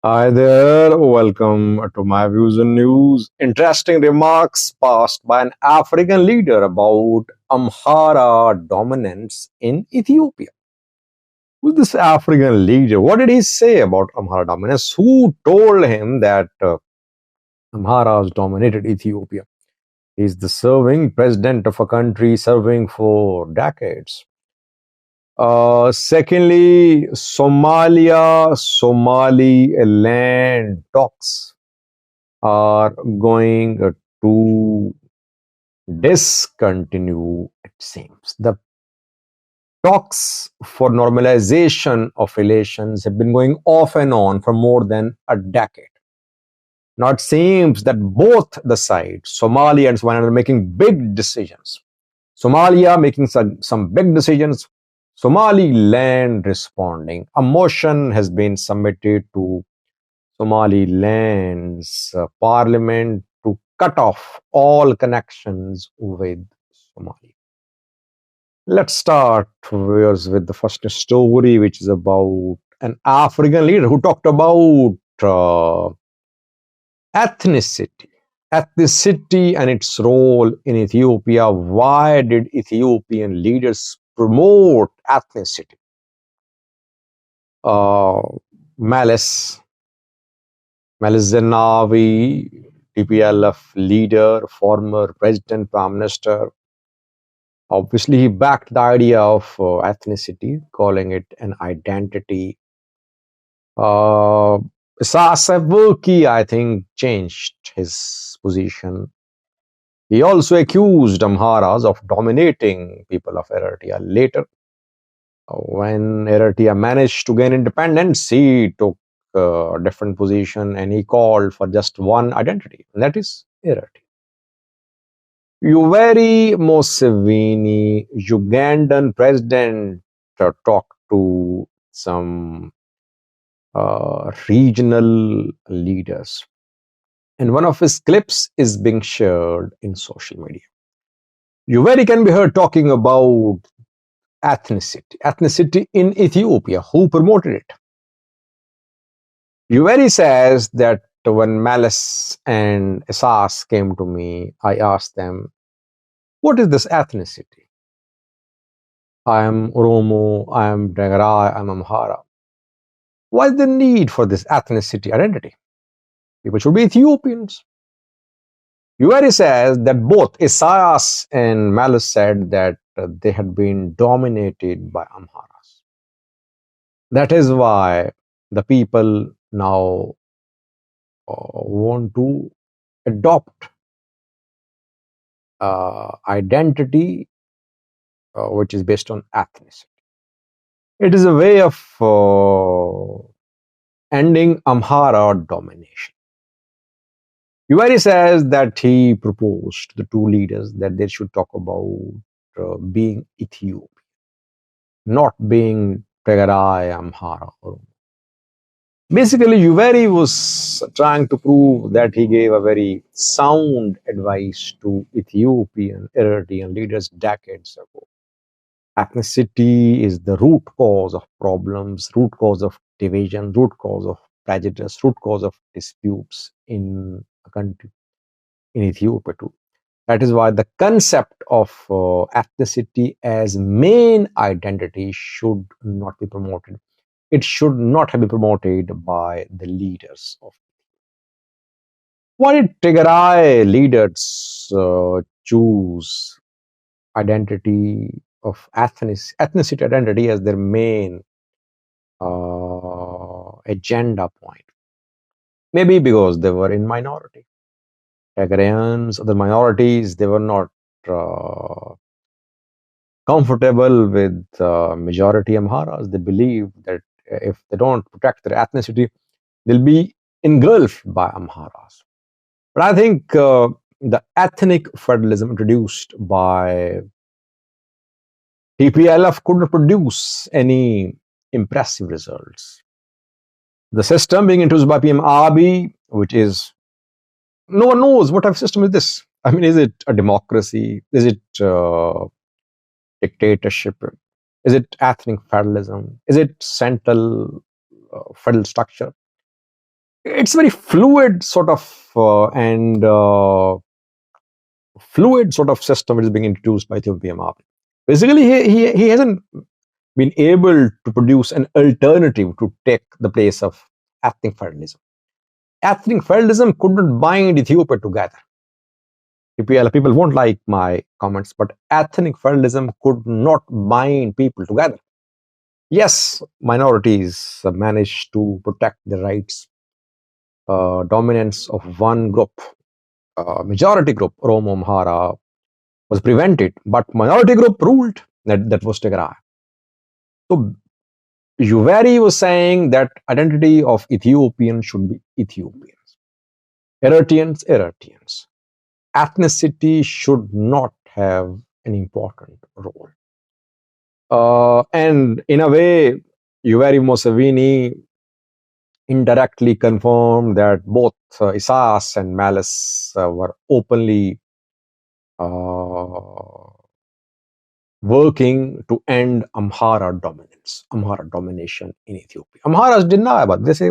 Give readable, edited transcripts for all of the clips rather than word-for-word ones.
Hi there, welcome to my views and news. Interesting remarks passed by an African leader about Amhara dominance in Ethiopia. Who's this African leader? What did he say about Amhara dominance? Who told him that Amharas dominated Ethiopia? He's the serving president of a country serving for decades. Secondly, Somaliland talks are going to discontinue, it seems. The talks for normalization of relations have been going off and on for more than a decade. Now it seems that both the sides, Somalia and Somaliland, are making big decisions. Somalia making some big decisions, Somaliland responding. A motion has been submitted to Somaliland's parliament to cut off all connections with Somalia. Let's start with the first story, which is about an African leader who talked about ethnicity. Ethnicity and its role in Ethiopia. Why did Ethiopian leaders promote ethnicity? Uh, Malice Zenawi, TPLF leader, former president, prime minister. Obviously, he backed the idea of ethnicity, calling it an identity. Uh, Sasavuki, I think, changed his position. He also accused Amharas of dominating people of Eritrea. Later, when Eritrea managed to gain independence, he took a different position and he called for just one identity, and that is Eritrea. Yoweri Museveni, Ugandan president, talked to some regional leaders, and one of his clips is being shared in social media. Yoweri can be heard talking about ethnicity in Ethiopia. Who promoted it? Yoweri says that when Malice and Esas came to me, I asked them, what is this ethnicity? I am Oromo, I am Dagarai, I am Amhara. Why is the need for this ethnicity identity? People should be Ethiopians. Yoweri says that both Isaias and Malice said that they had been dominated by Amharas. That is why the people now want to adopt identity which is based on ethnicity. It is a way of ending Amhara domination. Yoweri says that he proposed to the two leaders that they should talk about being Ethiopian, not being Tegarai, Amhara. Basically, Yoweri was trying to prove that he gave a very sound advice to Ethiopian, Eritrean leaders decades ago. Ethnicity is the root cause of problems, root cause of division, root cause of prejudice, root cause of disputes in a country, in Ethiopia too. That is why the concept of ethnicity as main identity should not be promoted. It should not have been promoted by the leaders of. Why did Tigray leaders choose identity of ethnicity identity as their main agenda point? Maybe because they were in minority. Tigrayans, other minorities, they were not comfortable with majority Amharas. They believe that if they don't protect their ethnicity, they'll be engulfed by Amharas. But I think the ethnic federalism introduced by TPLF could not produce any impressive results. The system being introduced by PM Abiy, which is, no one knows what type of system is this. I mean, is it a democracy? Is it dictatorship? Is it ethnic federalism? Is it central federal structure? It's very fluid sort of and fluid sort of system which is being introduced by Ethiopian army. Basically, he hasn't been able to produce an alternative to take the place of ethnic federalism. Ethnic federalism couldn't bind Ethiopia together. People won't like my comments, but ethnic federalism could not bind people together. Yes, minorities managed to protect the rights, dominance of one group. Majority group, Oromo, Amhara, was prevented, but minority group ruled. That was Tigray. So Juveri was saying that identity of Ethiopian should be Ethiopians. Eritreans, Eritreans. Ethnicity should not have an important role. And in a way, Yoweri Museveni indirectly confirmed that both Isaias and Malice were openly working to end Amhara dominance, Amhara domination in Ethiopia. Amharas deny, but they say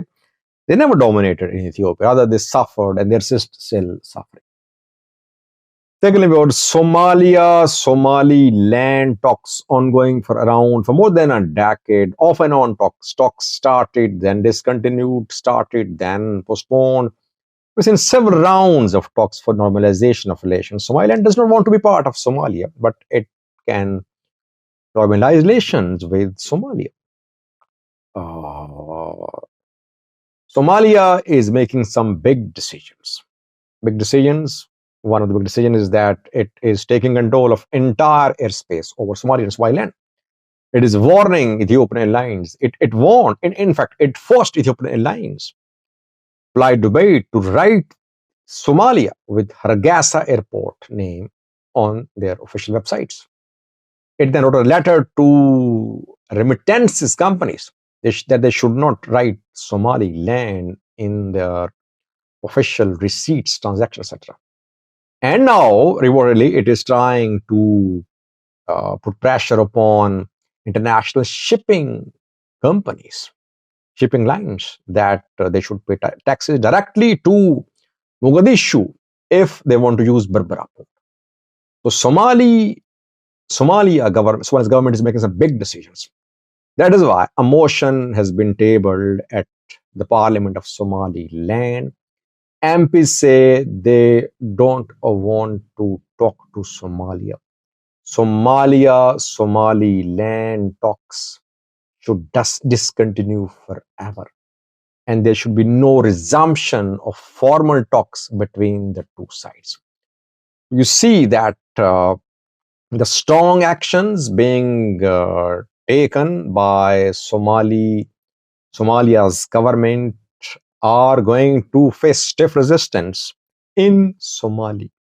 they never dominated in Ethiopia. Rather, they suffered and they're still suffering. Secondly, about Somalia, Somaliland talks ongoing for more than a decade. Off and on talks started, then discontinued, started, then postponed. We've seen several rounds of talks for normalization of relations. Somaliland does not want to be part of Somalia, but it can normalize relations with Somalia. Somalia is making some big decisions. One of the big decisions is that it is taking control of entire airspace over Somalia and Somaliland. It is warning Ethiopian Airlines. It warned, in fact, it forced Ethiopian Airlines fly Dubai to write Somalia with Hargeisa airport name on their official websites. It then wrote a letter to remittances companies that they should not write Somaliland in their official receipts, transactions, etc. And now, rewardedly, it is trying to put pressure upon international shipping companies, shipping lines, that they should pay taxes directly to Mogadishu if they want to use Berbera port. So Somalia's government is making some big decisions. That is why a motion has been tabled at the Parliament of Somaliland. MPs say they don't want to talk to Somalia. Somaliland talks should discontinue forever. And there should be no resumption of formal talks between the two sides. You see that the strong actions being taken by Somalia's government are going to face stiff resistance in Somaliland.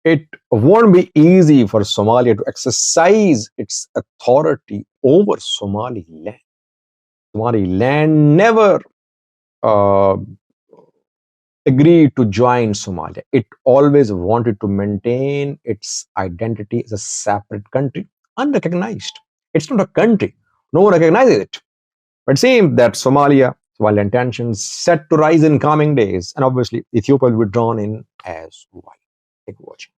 It won't be easy for Somalia to exercise its authority over Somaliland. Somaliland never agreed to join Somalia. It always wanted to maintain its identity as a separate country, unrecognized. It's not a country. No one recognizes it. But it seems that Somaliland tensions set to rise in coming days, and obviously Ethiopia will be drawn in as well. Thank you for watching.